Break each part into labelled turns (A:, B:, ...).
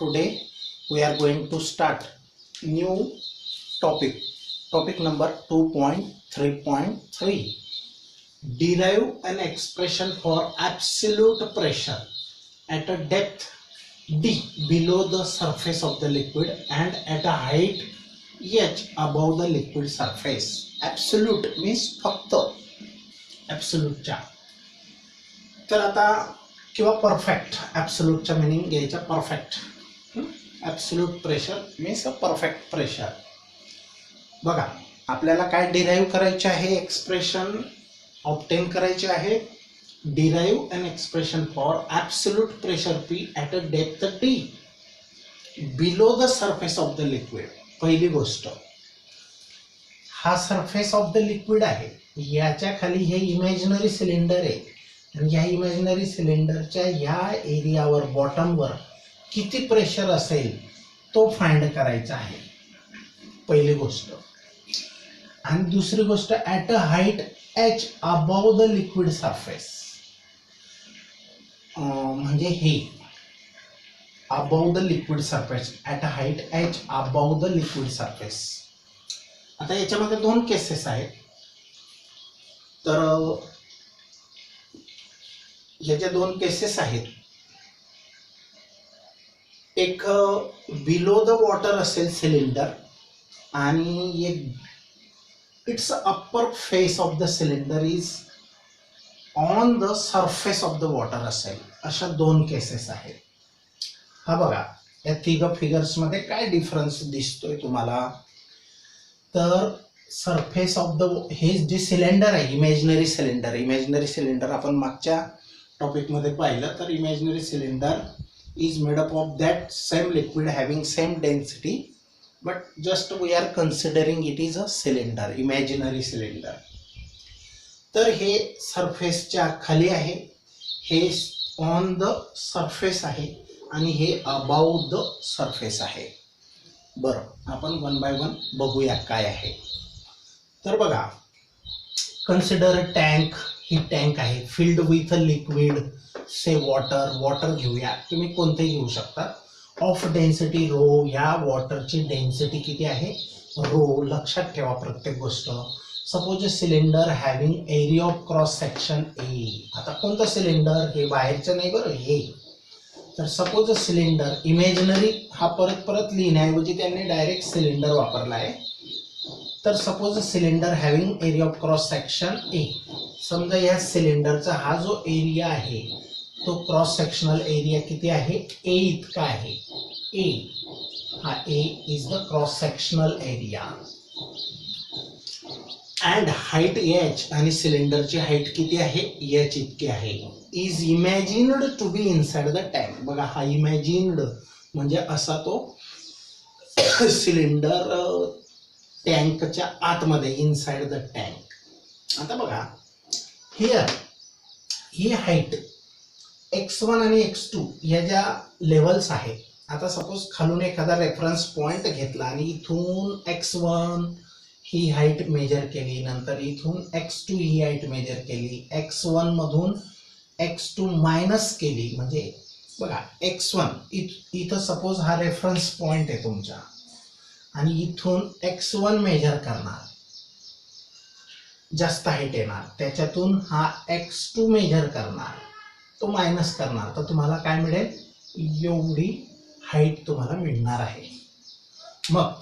A: Today we are going to start new topic number 2.3.3. Derive an expression for absolute pressure at a depth d below the surface of the liquid and at a height h above the liquid surface. Absolute means फक्त ॲब्सोल्यूटच्या. तर आता किंवा perfect, ॲब्सोल्यूटच्या meaning घ्यायचा perfect. Absolute pressure means a perfect pressure. बघा आपल्याला काय derive करायचे आहे, एक्सप्रेशन ऑब्टेन करायचे आहे. Derive an expression for absolute pressure P at a depth D below the surface of the liquid. पहिली गोष्ट, हा सरफेस ऑफ द लिक्विड आहे, याच्या खाली हे इमॅजिनरी सिलेंडर आहे आणि या इमॅजिनरी सिलेंडरच्या ह्या एरियावर बॉटमवर किती प्रेशर असेल तो फाइंड करायचा आहे, पहिली गोष्ट. आणि दुसरी गोष्ट, at a height H above the liquid surface, म्हणजे हे above the liquid surface, at a height H above the liquid surface. आता याच्यामध्ये दोन केसेस आहेत. तर ह्याच्या दोन केसेस आहेत. एक बिलो द वॉटर असेल सिलेंडर आणि एक it's upper face of the cylinder is on the surface of the water असेल. अशा दोन केसेस आहेत. हा बघा या तिघ फिगर्समध्ये काय डिफरन्स दिसतोय तुम्हाला. तर सरफेस ऑफ द, हे जे सिलेंडर आहे इमॅजिनरी सिलेंडर आपण मागच्या टॉपिकमध्ये पाहिलं. तर imaginary cylinder is made up of that same liquid having same density, but just we are considering it is a cylinder, imaginary cylinder. तर हे सरफेसच्या खाली आहे, हे ऑन द सरफेस आहे आणि हे अबाउट द सरफेस आहे. बरं, आपण वन बाय वन बघूया काय आहे. तर बघा, कन्सिडर टँक. ही टँक आहे filled with a liquid, say water घेऊया, तुम्ही कोणतेही घेऊ शकता. ऑफ डेन्सिटी रो, ह्या वॉटरची डेन्सिटी किती आहे, रो. लक्षात ठेवा प्रत्येक गोष्ट. Suppose a cylinder having area of cross section A. आता कोणतं सिलेंडर, हे बाहेरचं नाही बरं, हे. तर सपोज अ सिलेंडर, इमॅजिनरी हा परत लिहिण्याऐवजी त्यांनी डायरेक्ट सिलेंडर वापरला आहे. तर suppose a cylinder having area of cross section A. समजा या सिलेंडरचा हा जो एरिया आहे तो क्रॉस सेक्शनल एरिया किती आहे, ए इतका आहे. ए, हा A is the cross sectional area. And height H, आणि सिलेंडरची हाईट किती आहे, एच इतकी आहे. Is imagined to be inside the tank. बघा हा इमॅजिन्ड म्हणजे असा तो सिलेंडर टँकच्या आतमध्ये, इनसाइड द टँक. आता बघा हिअर ही हाईट x1 आणि x2 या ज्या लेवल्स आहेत. आता सपोज खालून एखादा रेफरन्स पॉइंट घेतला आणि इथून x1 ही हाईट मेजर केली, नंतर इथून x2 ही हाईट मेजर केली, x1 मधून x2 मायनस केली. म्हणजे बघा x1 इथं सपोज हा रेफरन्स पॉइंट आहे तुमचा आणि इथून x1 मेजर करणार, जास्त हाईट येणार, त्याच्यातून हा x2 मेजर करणार, तो मायनस करणार, तर तुम्हाला काय मिळेल, एवढी हाईट तुम्हाला मिळणार आहे. मग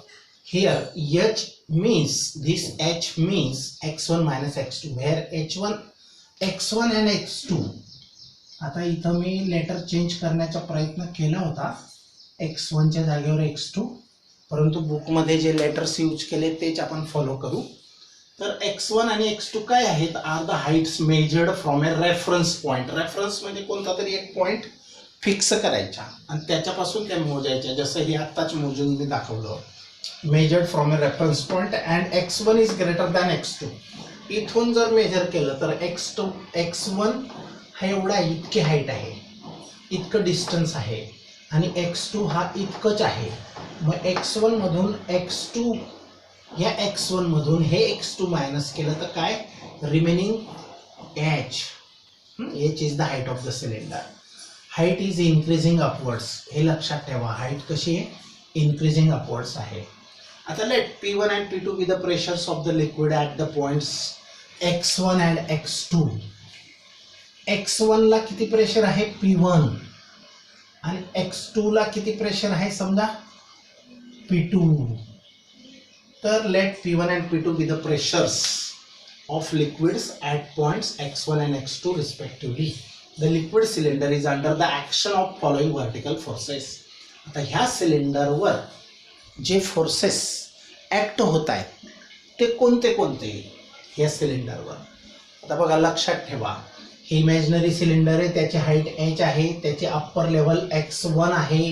A: here h means this h means x1 minus x2 where x1 and x2. आता इथं मी लेटर चेंज करण्याचा प्रयत्न केला होता x1 च्या जागेवर x2, परंतु बुकमध्ये जे लेटर्स यूज केले तेच आपण फॉलो करू. तर x1 आणि x2 काय आहेत, are the heights measured from a reference point. Reference म्हणजे कोणता तरी एक पॉइंट फिक्स करायचा आणि त्याच्यापासून त्या मोजायच्या, जसं हे आत्ताच मोजून मी दाखवलं. Measured from a reference point and x1 is greater than x2. इथून जर मेजर केलं तर x1 हा एवढा इतकी हाईट आहे, इतकं डिस्टन्स आहे, आणि x2 हा इतकंच आहे. मग x1 मधून x2, या x1 मधून हे x2 मायनस केलं तर काय, remaining h is the height of the cylinder. Height is increasing upwards, हे लक्षात ठेवा. हाईट कशी आहे, इन्क्रीजिंग अपवर्ड्स आहे. आता let P1 and P2 be the pressures of the liquid at the points x1 and x2. x1 ला किती pressure आहे, P1, आणि x2 ला किती प्रेशर आहे समजा, P2. तर let P1 and P2 be the pressures of liquids at points x1 and x2 respectively. The liquid cylinder is under the action of following vertical forces. आता ह्या सिलेंडरवर जे फोर्सेस ऍक्ट होत आहेत ते कोणते कोणते या सिलेंडरवर. आता बघा लक्षात ठेवा, हे इमॅजिनरी सिलेंडर आहे, त्याची हाईट h आहे, त्याची अप्पर लेवल x1 आहे,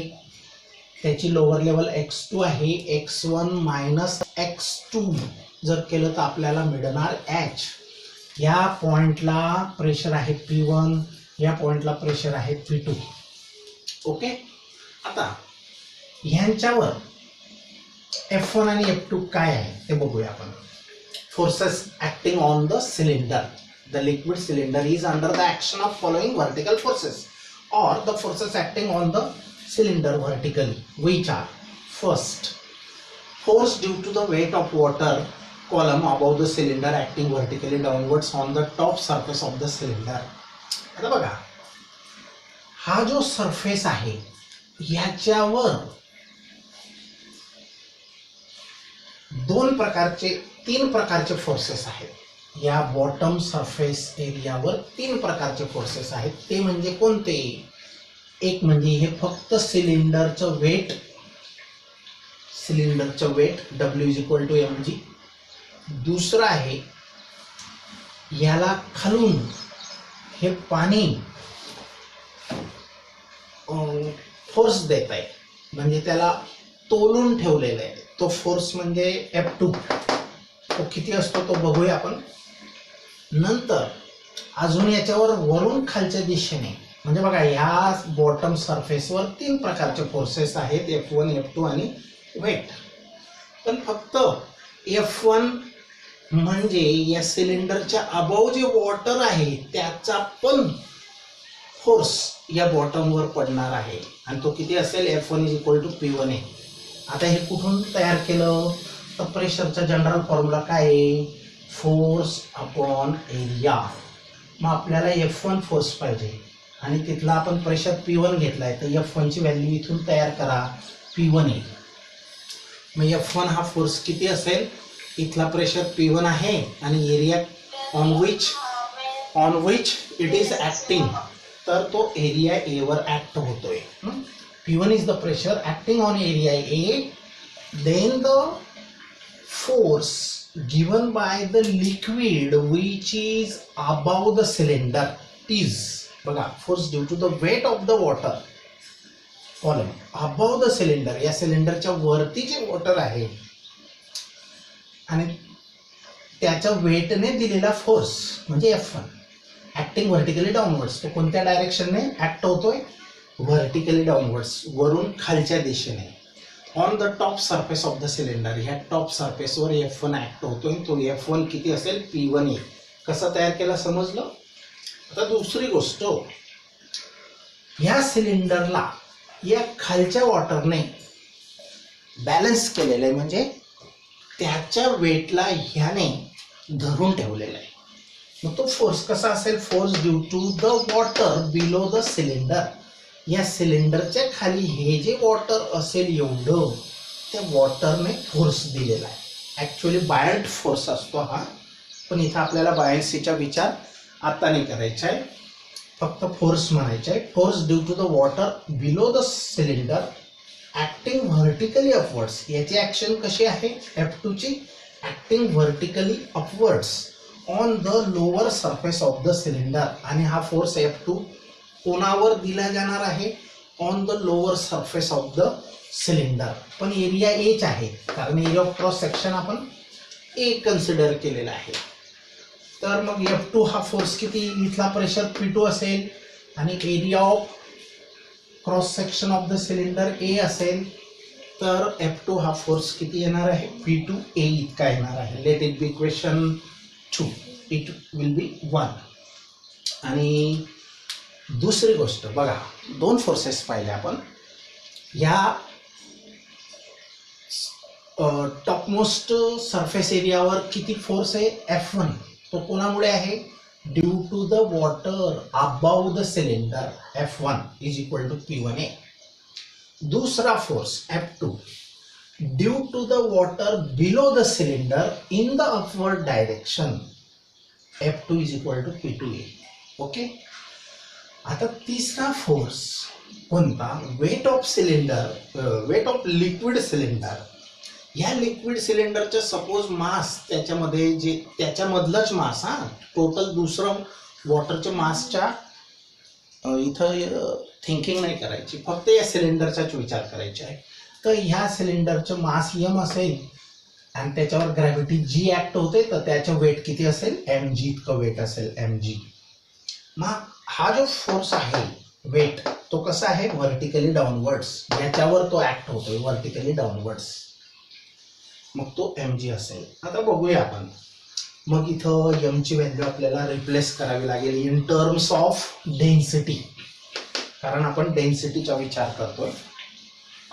A: त्याची लोअर लेवल x2 आहे. x1 मायनस x2 जर केलं तर आपल्याला मिळणार h. या पॉइंटला प्रेशर आहे P1, या पॉइंटला प्रेशर आहे P2. ओके. आता ह्यांच्यावर F1 आणि F2 काय आहे ते बघूया आपण. Forces acting on the cylinder. The liquid cylinder is under the action of following vertical forces और the forces acting on the cylinder vertically, which are first, force due to the weight of water column above the cylinder acting vertically downwards on the top surface of the cylinder. आता बघा, हा जो surface आहे ह्याच्यावर तीन प्रकारचे forces आहेत. या बॉटम सरफेस एरियावर तीन प्रकारचे फोर्सेस आहेत. ते म्हणजे कोणते, एक म्हणजे हे फक्त सिलेंडरचं वेट W = mg. दुसरं आहे याला खालून हे पाणी फोर्स देत आहे, म्हणजे त्याला तोलून ठेवलेलं आहे. तो फोर्स म्हणजे F2. तो किती असतो तो बघूया आपण नंतर. अजून याच्यावर वरून खालच्या दिशेने, म्हणजे बघा ह्या बॉटम सरफेसवर तीन प्रकारचे फोर्सेस आहेत, F1, F2 आणि वेट. पण फक्त F1 म्हणजे या सिलेंडरच्या अबाव जे वॉटर आहे त्याचा पण फोर्स या बॉटमवर पडणार आहे, आणि तो किती असेल, F1 = P1 आहे. आता हे कुठून तयार केलं तर प्रेशरचा जनरल फॉर्म्युला काय आहे, फोर्स अपॉन एरिया. मग आपल्याला F1 फोर्स पाहिजे आणि तिथला आपण प्रेशर P1 घेतलाय, तर F1 ची व्हॅल्यू इथून तयार करा, P1 आहे. मग F1 हा फोर्स किती असेल, इथला प्रेशर P1 आहे आणि area on which it is acting, तर तो एरिया A वर ऍक्ट होतोय. P1 is the pressure acting on area A, then the force given by the liquid which is above the cylinder is, बघा, force due to the weight of the water column above the cylinder. या सिलेंडरच्या वरती जे water आहे आणि त्याच्या वेटने दिलेला force म्हणजे F1 ऍक्टिंग व्हर्टिकली डाऊनवर्ड्स. तो कोणत्या डायरेक्शनने ऍक्ट होतोय, व्हर्टिकली डाऊनवर्ड्स, वरून खालच्या दिशेने. On the top surface of the cylinder, ह्या टॉप सरफेसवर F1 ऍक्ट होतोय. तो F1 किती असेल, P1 आहे. कसा तयार केला समजलं. आता दुसरी गोष्ट, ह्या सिलेंडरला या खालच्या वॉटरने बॅलन्स केलेलं आहे, म्हणजे त्याच्या वेटला ह्याने धरून ठेवलेला आहे. मग तो फोर्स कसा असेल, force due to the water below the cylinder. या सिलेंडरच्या खाली हे जे वॉटर असेल एवढं त्या वॉटरने फोर्स दिलेला आहे. ॲक्च्युली बायंट फोर्स असतो हा, पण इथं आपल्याला बायन्सीचा विचार आता नाही करायचा आहे, फक्त फोर्स म्हणायचा आहे. Force due to the water below the cylinder acting vertically upwards. याची ऍक्शन कशी आहे, F2 ची acting vertically upwards on the lower surface of the cylinder. आणि हा फोर्स F2 कोणावर दिला जाणार आहे, on the lower surface of the cylinder. पण एरिया H आहे, कारण एरिया ऑफ क्रॉस सेक्शन आपण A कन्सिडर केलेला आहे. तर मग F2 हा फोर्स किती, इथला प्रेशर P2 असेल आणि area of cross section of the cylinder A असेल, तर F2 हा फोर्स किती येणार आहे, P2A इतका येणार आहे. Late it be equation 2, it will be 1. आणि दुसरी गोष्ट बघा, दोन फोर्सेस पाहिले आपण. या टॉपमोस्ट सरफेस एरियावर किती फोर्स आहे, F1. तो कोणामुळे आहे, due to the water above the cylinder, F1 is equal to P1A. दूसरा force F2 due to the water below the cylinder in the upward direction, F2 is equal to P2A. Okay. आता तिसरा force कोणता, weight of cylinder, weight of liquid cylinder. या liquid सिलेंडरचं suppose mass, त्याच्यामध्ये जे त्याच्यामधलंच मास, total दुसरं वॉटरच्या मासच्या इथं thinking नाही करायची, फक्त या सिलेंडरचाच विचार करायचा आहे. तर ह्या सिलेंडरचं मास m असेल आणि त्याच्यावर ग्रॅव्हिटी g ऍक्ट होते, तर त्याचं वेट किती असेल, mg इतकं वेट असेल, mg. मग हा जो फोर्स आहे वेट, तो कसा आहे, व्हर्टिकली डाऊनवर्ड्स, याच्यावर तो ऍक्ट होतोय व्हर्टिकली डाऊनवर्ड्स, मग तो mg असेल. आता बघूया आपण. मग इथं m ची व्हॅल्यू आपल्याला रिप्लेस करावी लागेल इन टर्म्स ऑफ डेन्सिटी, कारण आपण डेन्सिटीचा विचार करतोय.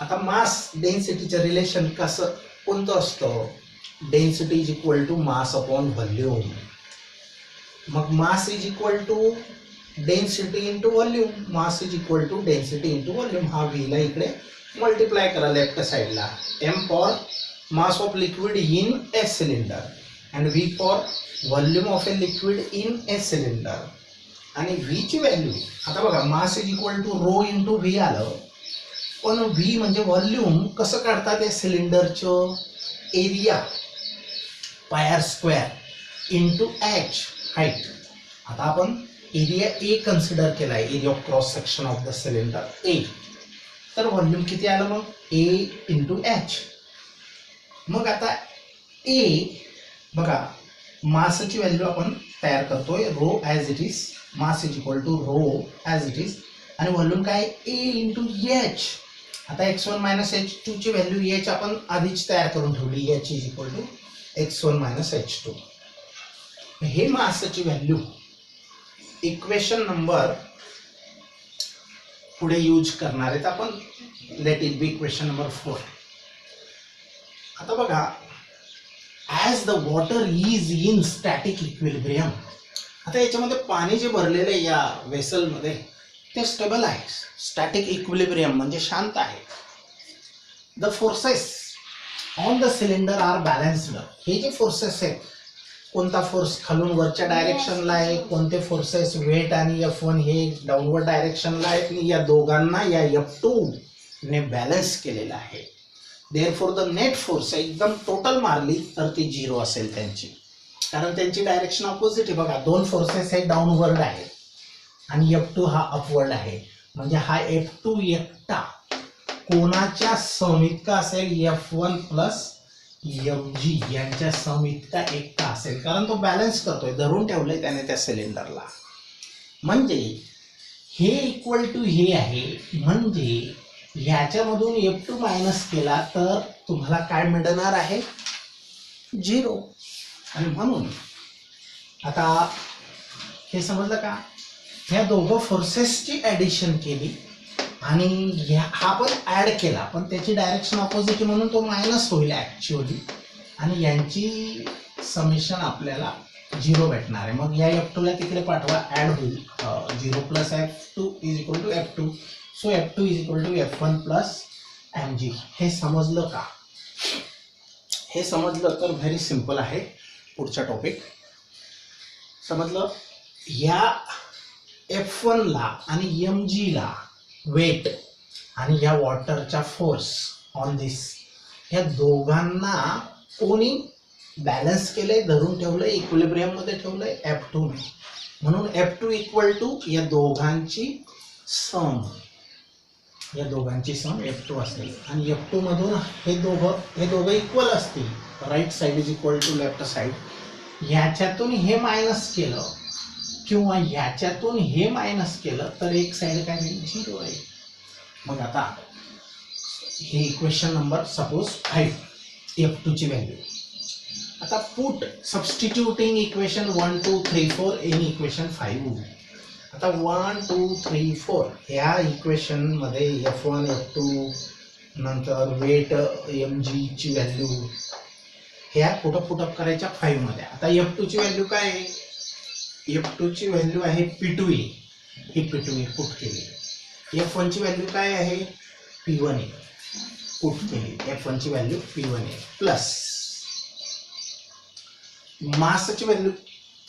A: आता मास डेन्सिटीचं रिलेशन कसं कोणतं असतं, density is equal to mass upon volume. मग mass is equal to density into volume, mass is equal to density into volume. हा v ला इकडे मल्टिप्लाय करा लेफ्ट साइडला, m for mass of liquid in a cylinder and v for volume of a liquid in a cylinder. आणि v ची value आता बघा, mass is equal to rho into v आलं, पण v म्हणजे व्हॉल्यूम कसं काढतात, या सिलेंडरचं एरिया पायर स्क्वेअर इंटू h हाईट. आता आपण एरिया a कन्सिडर केला आहे, area of cross section of the cylinder a, तर व्हॉल्यूम किती आलं मग, a इंटू h. मग आता A बघा, मासची व्हॅल्यू आपण तयार करतोय rho as it is, mass is equal to rho as it is, आणि व्हॉल्यूम काय, A इंटू H. आता x1 मायनस h2 ची व्हॅल्यू H आपण आधीच तयार करून ठेवली, H is equal to x1 minus h2. हे मासची व्हॅल्यू इक्वेशन नंबर पुढे यूज करणार आहेत आपण, let it be equation number 4. आता बघा, as the water is in static equilibrium. आता याच्यामध्ये पाणी जे भरलेलं आहे या वेसलमध्ये, ते स्टेबल आहे, स्टॅटिक इक्विलिब्रियम म्हणजे शांत आहे. The forces on the cylinder are balanced. हे जे फोर्सेस आहेत, कोणता फोर्स खालून वरच्या डायरेक्शनला आहे, कोणते फोर्सेस वेट आणि F1 हे डाऊनवर्ड डायरेक्शनला आहेत, या दोघांना या F2 ने बॅलन्स केलेला आहे. देअरफॉर द नेट फोर्स एकदम टोटल मारली तर ती 0 असेल त्यांची, कारण त्यांची डायरेक्शन ऑपोजिट आहे. बघा, दोन फोर्सेस हे डाऊनवर्ड आहे आणि F2 हा अपवर्ड आहे, म्हणजे हा F2 एकटा कोणाच्या समितका असेल, F1 प्लस Fg यांच्या समितका एकटा असेल, कारण तो बॅलन्स करतोय, धरून ठेवलंय त्याने त्या सिलेंडरला. म्हणजे हे इक्वल टू हे आहे, म्हणजे ह्याच्यामधून F2 मायनस केला तर तुम्हाला काय मिळणार आहे, 0. आणि म्हणून आता हे समजलं का, ह्या दोघं फोर्सेसची ॲडिशन केली आणि हा पण ॲड केला, पण त्याची डायरेक्शन ऑपोजिट म्हणून तो मायनस होईल ॲक्च्युअली, आणि यांची समेशन आपल्याला 0 भेटणार आहे. मग या F2 ला तिकडे पाठवा, ॲड होईल, 0 plus F2 is equal to F2. So F2 is equal to F1 plus mg. हे समजलं का, हे समजलं तर व्हेरी सिंपल आहे. पुढचा टॉपिक समजलं, या F1 ला आणि mg ला वेट आणि या वॉटरचा फोर्स ऑन दिस, या दोघांना कोणी बॅलन्स केलंय, धरून ठेवलंय, इक्विलिब्रियम मध्ये ठेवलंय, F2 ने. म्हणून F2 इक्वल टू या दोघांची सम, या दोघांची सम F2 असेल, आणि F2 मधून हे दोघं इक्वल असतील, right side is equal to left side. ह्याच्यातून हे मायनस केलं किंवा ह्याच्यातून हे मायनस केलं तर एक साइड काय होईल, 0 आहे. मग आता हे इक्वेशन नंबर सपोज 5, F2 ची व्हॅल्यू. आता put substituting equation 1 2 3 4 in equation 5. आता 1 2 3 4 ह्या इक्वेशन मध्ये F1 F2 नंतर वेट mg ची व्हॅल्यू ह्या पुटअप करायच्या 5 मध्ये. आता F2 ची व्हॅल्यू काय आहे? F2 ची व्हॅल्यू आहे P2A, ही P2A पुट केली. F1 ची व्हॅल्यू काय आहे? P1A पुट केली. F1 ची व्हॅल्यू P1A प्लस मासची व्हॅल्यू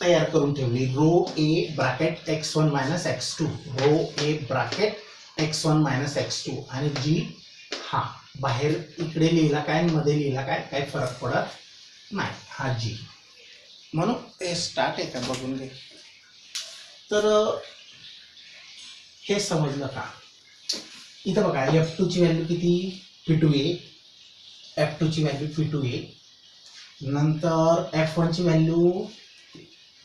A: तयार करून ठेवली, rho A bracket x1 minus x2, rho A bracket x1 minus x2 आणि जी हा बाहेर इकडे लिहिला काय मध्ये लिहिला काय, काय फरक पडत नाही, हा जी. म्हणून हे स्टार्ट आहे का बघून घे. तर हे समजलं का? इथं बघा F2 ची व्हॅल्यू किती? P2A, F2 ची व्हॅल्यू P2A, नंतर F1 ची व्हॅल्यू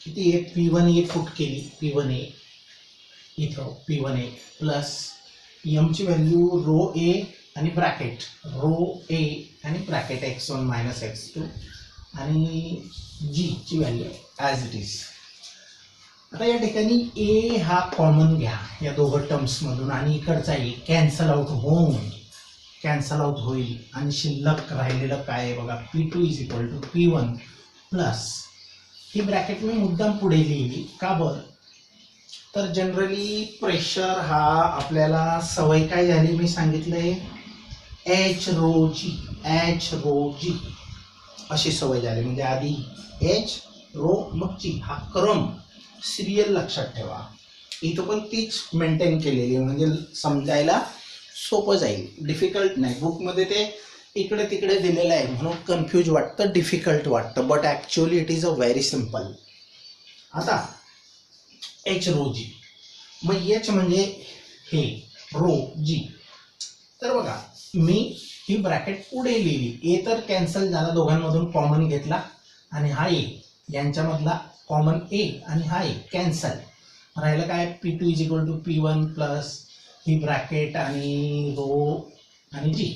A: किती आहे? P1A पुट केली, P1A इथं P1A प्लस m ची व्हॅल्यू रो ए आणि ब्रॅकेट रो ए आणि ब्रॅकेट x1 मायनस x2 आणि g ची व्हॅल्यू ॲज इट इज. आता या ठिकाणी ए हा कॉमन घ्या या दोघं टर्म्स मधून आणि इकडचा ए कॅन्सल आउट होईल आणि शिल्लक राहिलेलं काय आहे बघा, P2 is equal to P1 plus ही ब्रॅकेट मी मुद्दाम पुढे लिहिली का बरं, तर जनरली प्रेशर हा आपल्याला सवय काय झाली मी सांगितलंय, एच रो जी अशी सवय झाली. म्हणजे आधी एच रो मग जी, हा क्रम सिरियल लक्षात ठेवा. इथं पण तीच मेंटेन केलेली आहे म्हणजे समजायला सोपं जाईल, डिफिकल्ट नाही. बुकमध्ये ते इकडे तिकडे दिलेलं आहे म्हणून कन्फ्यूज वाटतं, डिफिकल्ट वाटतं, but actually it is a very simple. आता एच रो जी, मग एच म्हणजे हे रो जी, तर बघा मी ही ब्रॅकेट पुढे लिहिली, ए तर कॅन्सल झाला, दोघांमधून कॉमन घेतला आणि हा ए यांच्यामधला कॉमन ए आणि हा ए कॅन्सल, राहिलं काय P2 is equal to P1 plus ही ब्रॅकेट आणि रो आणि जी.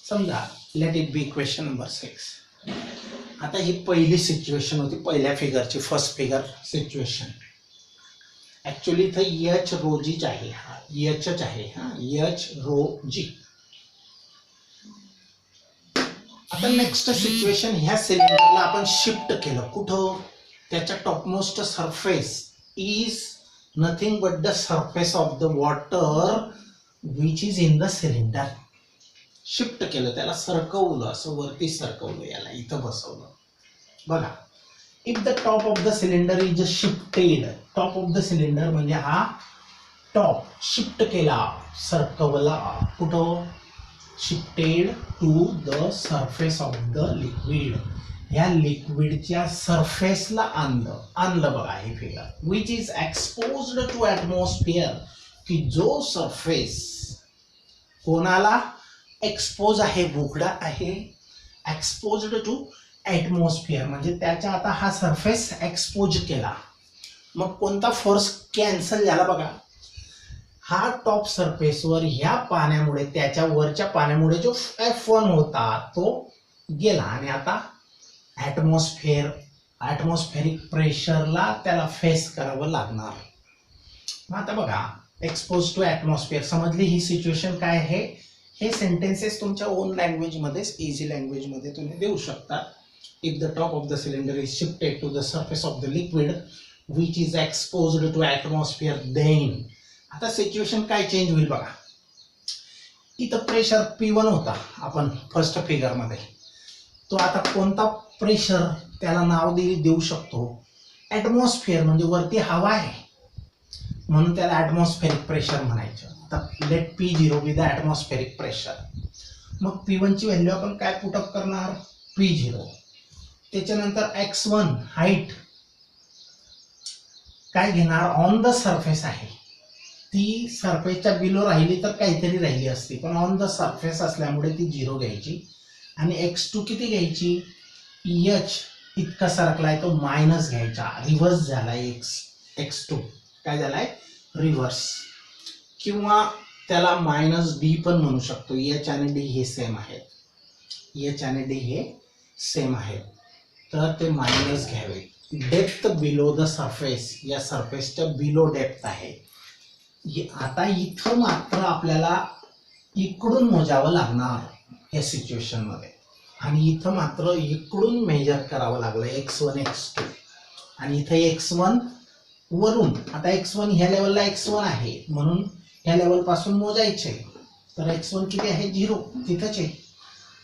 A: समजा let it be equation number 6. आता ही पहिली सिच्युएशन होती पहिल्या फिगरची, फर्स्ट फिगर सिच्युएशन. ऍक्च्युअली इथं एच रो जीच आहे, हा एचच आहे, हा एच रो जी. आता नेक्स्ट सिच्युएशन, ह्या सिलेंडरला आपण शिफ्ट केलं कुठं, त्याच्या topmost surface is nothing but the surface of the water which is in the cylinder. Shift केलं, त्याला सरकवलं, असं वरती सरकवलं, याला इथं बसवलं. बघा, if the top of the cylinder is shifted, top of the cylinder म्हणजे हा टॉप शिफ्ट केला, सरकवला कुठं, shifted to the surface of the liquid, ह्या लिक्विडच्या सरफेसला आणलं बघा हे figure, which is exposed to atmosphere, की जो सरफेस कोणाला एक्सपोज आहे, उघडा आहे, एक्सपोज्ड टू ॲटमॉस्फिअर म्हणजे त्याच्या आता हा सरफेस एक्सपोज केला. मग कोणता फोर्स कॅन्सल झाला बघा, हा टॉप सरफेसवर ह्या पाण्यामुळे, त्याच्या वरच्या पाण्यामुळे जो F1 होता तो गेला आणि आता ॲटमॉस्फेरिक प्रेशरला त्याला फेस करावं लागणार. मग आता बघा, एक्सपोज टू ॲटमॉस्फिअर समजली ही सिच्युएशन काय आहे. हे सेंटेन्सेस तुमच्या ओन लँग्वेजमध्येच, इझी लँग्वेजमध्ये तुम्ही देऊ शकता. If the top of the cylinder is shifted to the surface of the liquid which is exposed to atmosphere, then आता सिच्युएशन काय चेंज होईल बघा. इथं प्रेशर P1 होता आपण फर्स्ट फिगरमध्ये, तो आता कोणता प्रेशर त्याला नाव देऊ शकतो, ॲटमॉस्फिअर म्हणजे वरती हवा आहे म्हणून त्याला ॲटमॉस्फेरिक प्रेशर म्हणायचं. आता let P0 be the atmospheric pressure. मग P1 ची व्हॅल्यू आपण काय पुटअप करणार, P0. त्याच्यानंतर x1 हाईट काय घेणार, ऑन द सरफेस आहे, ती सरफेसच्या बिलो राहिली तर काहीतरी राहिली असती, पण ऑन द सरफेस असल्यामुळे ती 0 घ्यायची. आणि x2 किती घ्यायची, h इतका सरकलाय तो मायनस घ्यायचा, रिव्हर्स झालाय x2, काय झालाय रिव्हर्स, किंवा त्याला -d पण म्हणू शकतो. h आणि d हे सेम आहेत, h आणि d हे सेम आहेत, तर ते मायनस घ्यावे. डेप्थ बिलो द सरफेस, या सरफेसच्या बिलो डेप्थ आहे. आता इथं मात्र आपल्याला इकडून मोजावं लागणार या सिच्युएशन मध्ये, आणि इथं मात्र इकडून मेजर करावं लागलं x1 x2, आणि इथं x1 वरून, आता x1 ह्या लेवलला x1 आहे म्हणून ह्या लेवल पासून मोजायचे, तर x1 किती आहे 0 तिथंच आहे,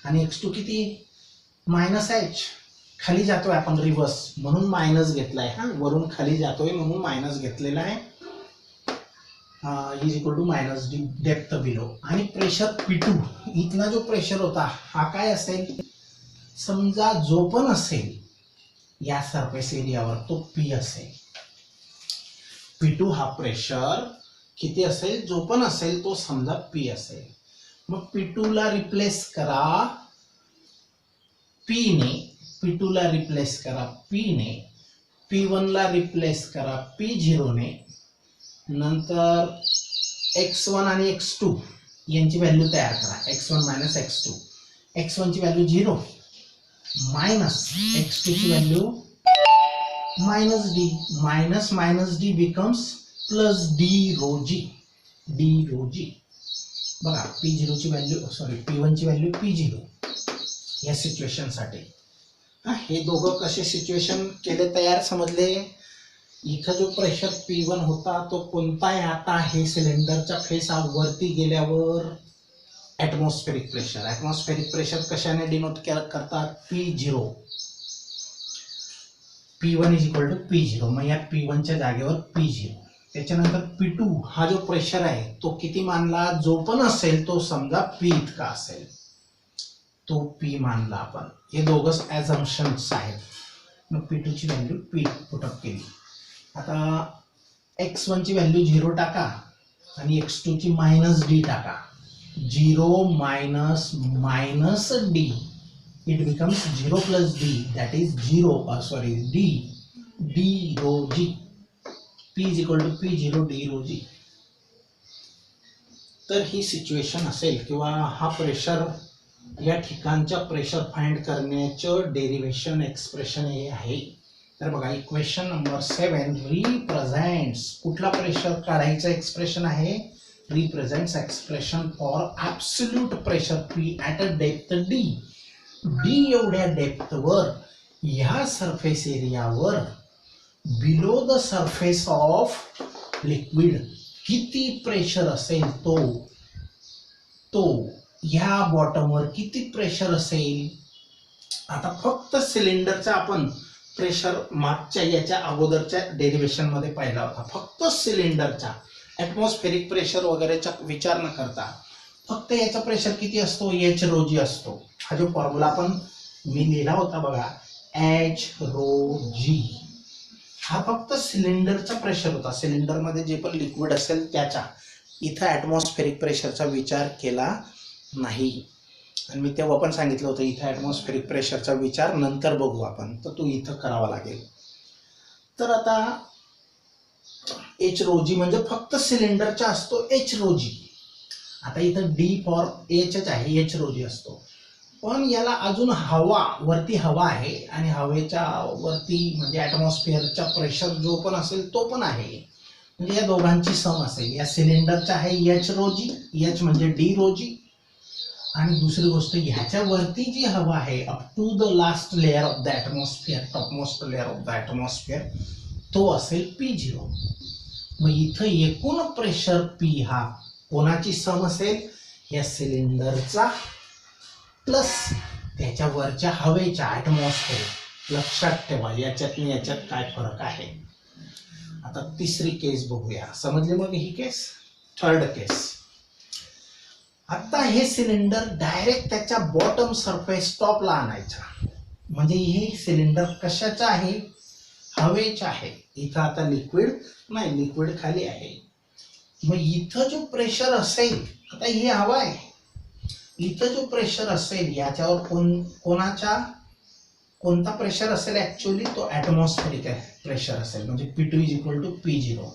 A: आणि x2 किती -h, खाली जातोय आपण रिव्हर्स म्हणून मायनस घेतलाय, हा वरून खाली जातोय म्हणून मायनस घेतलेला आहे, is equal to -d depth below. आणि प्रेशर P2, इथला जो प्रेशर होता हा काय असेल, समजा जो पण असेल या सरफेस एरियावर तो P असेल. P2 हा प्रेशर किती असेल, जो पण असेल तो समजा P असेल. मग P2 ला रिप्लेस करा P ने, P2 ला रिप्लेस करा P ने, P1 ला रिप्लेस करा P0 ने, नंतर x1 आणि x2 यांची व्हॅल्यू तयार करा, x1 - x2, x1 ची व्हॅल्यू 0 मायनस x2 ची value -d, -d becomes +d rho g, d rho g. बघा P0 ची व्हॅल्यू, सॉरी P1 ची व्हॅल्यू P0 या सिच्युएशन साठी. हे दोघं कसे सिच्युएशन केले तयार समजले. इथं जो प्रेशर P1 होता तो कोणता आहे, आता हे सिलेंडरच्या फेस वरती गेल्यावर ॲटमॉस्फेरिक प्रेशर. ॲटमॉस्फेरिक प्रेशर कशाने डिनोट करतात, P0, P1 is equal to P0, मग या P1 च्या जागेवर P0. त्याच्यानंतर P2 हा जो प्रेशर आहे तो किती मानला, जो पण असेल तो समजा P इतका असेल तो P मानला आपण, हे दोघंच ॲझम्पशन्स आहेत. मग P2 ची व्हॅल्यू P पुटअप केली. आता x1 ची व्हॅल्यू 0 टाका आणि x2 ची -d टाका, 0 - -d, it becomes 0 + d, that is 0, sorry d rho g, p is equal to P0 d rho g. तर ही सिच्युएशन असेल, किंवा हा प्रेशर, या ठिकाणच्या प्रेशर फाइंड करण्याचं डेरिव्हेशन एक्सप्रेशन हे आहे. तर बघा इक्वेशन नंबर 7 रिप्रेझेंट्स, कुठला प्रेशर काढायचं एक्सप्रेशन आहे, represents expression for absolute pressure P at a depth d. d एवढ्या डेप्थवर ह्या सरफेस एरियावर below the surface of liquid किती प्रेशर असेल, तो ह्या बॉटमवर किती प्रेशर असेल. आता फक्त सिलेंडरचा आपण प्रेशर मागच्या याच्या अगोदरच्या डेरिव्हेशन मध्ये पाहिला होता, फक्त सिलेंडरचा ॲटमॉस्फेरिक प्रेशर वगैरेचा विचार न करता फक्त याचा प्रेशर किती असतो, h rho g असतो. हा जो फॉर्म्युला आपण मी लिहिला होता बघा, h rho g, हा फक्त सिलेंडरचा प्रेशर होता, सिलेंडर मध्ये जे पण लिक्विड असेल त्याचा. इथं ॲटमॉस्फेरिक प्रेशरचा विचार केला नाही, आणि मी तेव्हा पण सांगितलं होतं इथं ॲटमॉस्फेरिक प्रेशरचा विचार नंतर बघू आपण, तर तो इथं करावा लागेल. तर आता h rho g म्हणजे फक्त सिलेंडरचा असतो h rho g. आता इथं d फॉर h आहे, h rho g असतो, पण याला अजून हवा, वरती हवा आहे, आणि हवेच्या वरती म्हणजे ॲटमॉस्फेअरचा प्रेशर जो पण असेल तो पण आहे, म्हणजे या दोघांची सम असेल. या सिलेंडरचा आहे h rho g, h म्हणजे d rho g, आणि दुसरी गोष्ट ह्याच्या वरती जी हवा आहे up to the last layer of the atmosphere, topmost layer of the atmosphere, तो असेल P0. मग इथं एकूण प्रेशर P हा कोणाची सम असेल, या सिलेंडरचा प्लस त्याच्या वरच्या हवेच्या ॲटमॉस्फिअर. लक्षात ठेवा याच्यात काय फरक आहे. आता तिसरी केस बघूया, समजले मग ही केस. थर्ड केस, आता हे सिलेंडर डायरेक्ट त्याच्या बॉटम सरफेस टॉपला आणायचा, म्हणजे हे सिलेंडर कशाचं आहे, हवेचं आहे. इथं आता लिक्विड नाही, लिक्विड खाली आहे. मग इथं जो प्रेशर असेल, आता ही हवा आहे, इथं जो प्रेशर असेल याच्यावर कोणता प्रेशर असेल, ऍक्च्युअली तो ॲटमॉस्फेरिक प्रेशर असेल, म्हणजे P2 is equal to P0.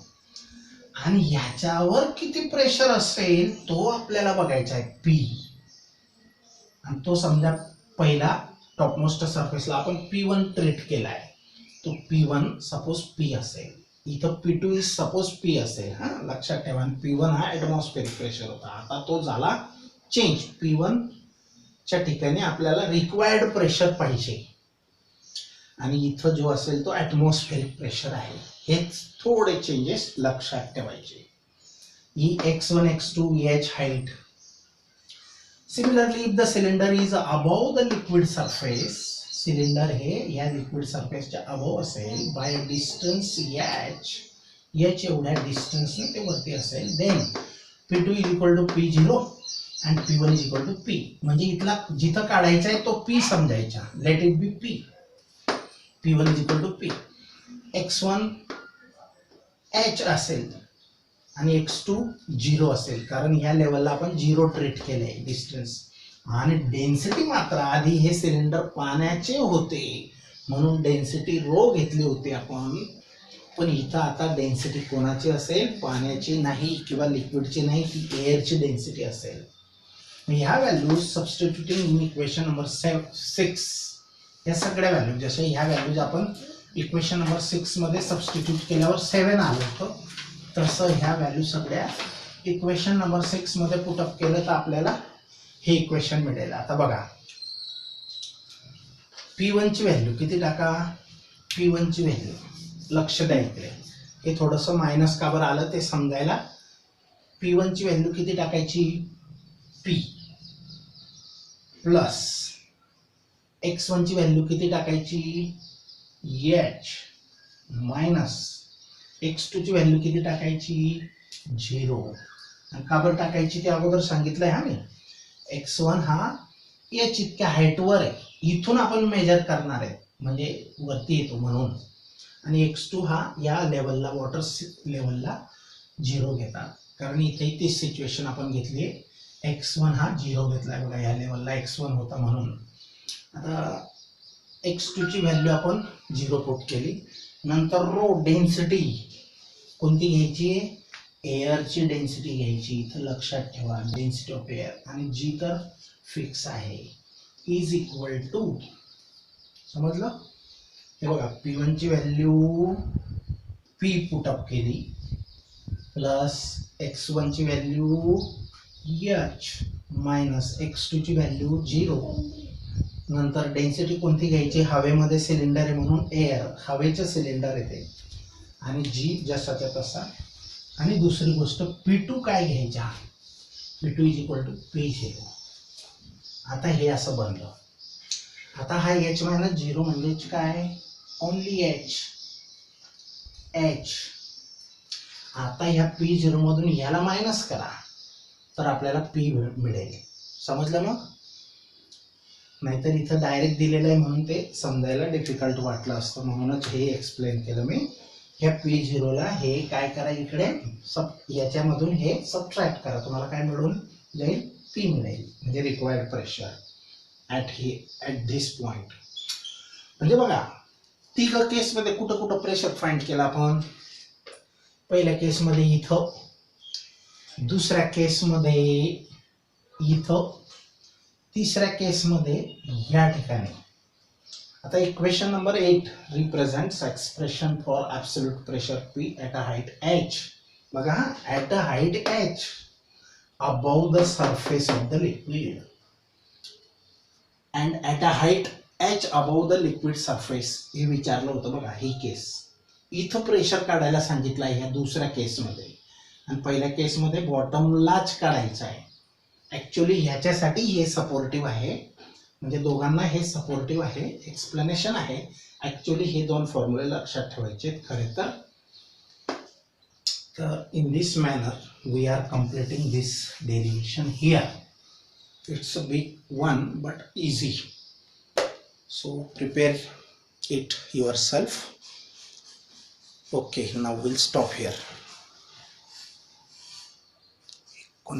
A: आणि ह्याच्यावर किती प्रेशर असेल तो आपल्याला बघायचा आहे P, आणि तो समजा पहिला टॉपमोस्ट सरफेसला आपण P1 ट्रीट केलाय, तो P1 सपोज P असेल, इथं P2 इज सपोज P असेल. हा लक्षात ठेवा. P1 हा ॲटमॉस्फेरिक प्रेशर होता. आता तो झाला चेंज. P1 च्या ठिकाणी आपल्याला रिक्वायर्ड प्रेशर पाहिजे आणि इथं जो असेल तो ॲटमॉस्फेरिक प्रेशर आहे. हेच थोडे चेंजेस लक्षात ठेवायचे. ही x1 x2 h height. Similarly, if the cylinder is above the liquid surface, cylinder हे या liquid surface च्या above असेल by a distance h एवढ्या distance ने ते वरती असेल, then P2 is equal to P0 and P1 is equal to P. म्हणजे इथला जिथं काढायचा आहे तो P समजायचा. Let it be P. P1 is equal to P. x1 h असेल आणि x2 0 असेल, कारण ह्या लेवलला आपण 0 ट्रीट केलंय डिस्टन्स. आणि डेन्सिटी मात्र आधी हे सिलेंडर पाण्याचे होते म्हणून डेन्सिटी रो घेतली होती आपण, पण इथं आता डेन्सिटी कोणाची असेल? पाण्याची नाही किंवा लिक्विडची नाही, ती एअरची डेन्सिटी असेल. ह्या values substituting in equation number 6, या सगळ्या व्हॅल्यू जसे ह्या व्हॅल्यूज आपण इक्वेशन नंबर 6 मध्ये सबस्टिट्यूट केल्यावर 7 आलं होतं, तसं ह्या व्हॅल्यू सगळ्या इक्वेशन नंबर 6 मध्ये पुटअप केलं तर आपल्याला हे इक्वेशन मिळेल. आता बघा P1 ची व्हॅल्यू किती टाका? P1 ची व्हॅल्यू लक्ष द्या इकडे, हे थोडंसं मायनस का बरं आलं ते समजायला. P1 ची व्हॅल्यू किती टाकायची? P प्लस x1 ची व्हॅल्यू किती टाकायची? h मायनस x2 ची व्हॅल्यू किती टाकायची? 0. आणि का बरं टाकायची ते अगोदर सांगितलंय हा मी. x1 हा h इतक्या हाईटवर आहे, इथून आपण मेजर करणार आहे म्हणजे वरती येतो म्हणून. आणि x2 हा या लेवलला वॉटर लेवलला 0 घेतात, कारण इथे तीच सिच्युएशन आपण घेतली. x1 हा 0 घेतलाय बघा, या लेवलला x1 होता म्हणून. आता x2 ची व्हॅल्यू आपण 0 पुट केली. नंतर रो डेन्सिटी कोणती घ्यायची? एअरची डेन्सिटी घ्यायची. इथं लक्षात ठेवा डेन्सिटी ऑफ एअर, आणि जी तर फिक्स आहे इज इक्वल टू, समजलं? हे बघा P1 ची व्हॅल्यू P पुटअप केली प्लस x1 ची व्हॅल्यू h मायनस x2 ची व्हॅल्यू 0. नंतर डेन्सिटी कोणती घ्यायची? हवेमध्ये सिलेंडर आहे म्हणून एअर, हवेचं सिलेंडर येते, आणि जी जसाच्या तसा. आणि दुसरी गोष्ट P2 काय घ्यायच्या? P2 is equal to P0. आता हे असं बनलं. आता हा h मायनस 0 म्हणजे काय? Only h. आता ह्या P0 मधून ह्याला मायनस करा तर आपल्याला P मिळेल. समजलं मग? नाहीतर इथं डायरेक्ट दिलेलं आहे म्हणून ते समजायला डिफिकल्ट वाटलं असतं, म्हणूनच हे एक्सप्लेन केलं मी. ह्या P0 ला हे काय करा, इकडे याच्यामधून हे सबट्रॅक्ट करा, तुम्हाला काय मिळून जाईल? P मिळेल, म्हणजे required pressure at this point. म्हणजे बघा तिघ केसमध्ये कुठं कुठं प्रेशर फाइंड केलं आपण? पहिल्या केसमध्ये इथं, दुसऱ्या केसमध्ये इथं, तिसऱ्या केसमध्ये या ठिकाणी. आता equation number 8 represents expression for absolute pressure P at a height h. बघा at a height h above the surface of the liquid and at a height h above the liquid surface. हे विचारलं होतं बघा. ही केस इथं pressure काढायला सांगितलं आहे ह्या दुसऱ्या केसमध्ये, आणि पहिल्या केसमध्ये बॉटमलाच काढायचं आहे. ॲक्च्युली ह्याच्यासाठी हे सपोर्टिव्ह आहे, म्हणजे दोघांना हे सपोर्टिव्ह आहे. एक्सप्लेनेशन आहे. ॲक्च्युली हे दोन फॉर्म्युले लक्षात ठेवायचे खरे तर. in this manner we are completing this derivation here. It's a big one but easy, so prepare it yourself. Okay, now we'll stop here.